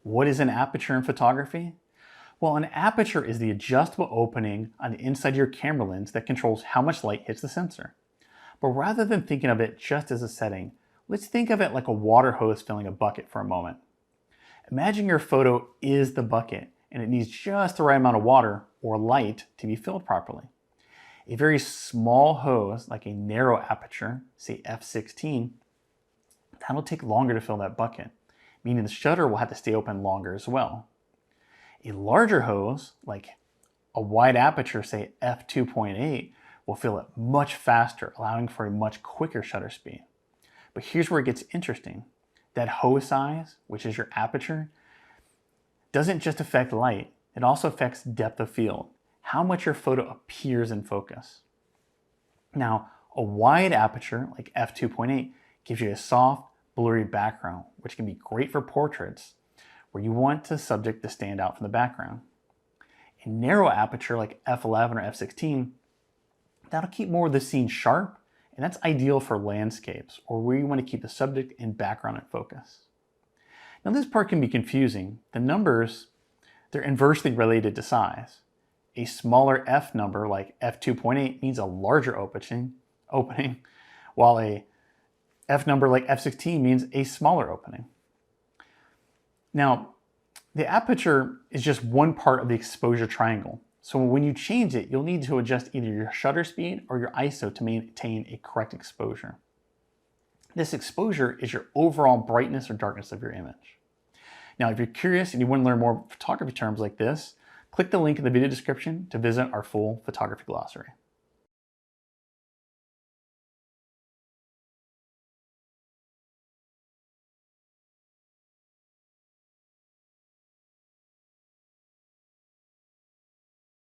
What is an aperture in photography? Well, an aperture is the adjustable opening on the inside of your camera lens that controls how much light hits the sensor. But rather than thinking of it just as a setting, let's think of it like a water hose filling a bucket for a moment. Imagine your photo is the bucket and it needs just the right amount of water or light to be filled properly. A very small hose, like a narrow aperture, say f/16, that'll take longer to fill that bucket, meaning the shutter will have to stay open longer as well. A larger hose, like a wide aperture, say f2.8, will fill it much faster, allowing for a much quicker shutter speed. But here's where it gets interesting. That hose size, which is your aperture, doesn't just affect light, it also affects depth of field, how much your photo appears in focus. Now, a wide aperture, like f2.8, gives you a soft, blurry background, which can be great for portraits, where you want the subject to stand out from the background. A narrow aperture, like f11 or f16, that'll keep more of the scene sharp, and that's ideal for landscapes, or where you want to keep the subject and background in focus. Now this part can be confusing. The numbers, they're inversely related to size. A smaller f number, like f2.8, means a larger opening, while a f number like f16 means a smaller opening. Now, the aperture is just one part of the exposure triangle. So when you change it, you'll need to adjust either your shutter speed or your ISO to maintain a correct exposure. This exposure is your overall brightness or darkness of your image. Now, if you're curious and you want to learn more photography terms like this, click the link in the video description to visit our full photography glossary.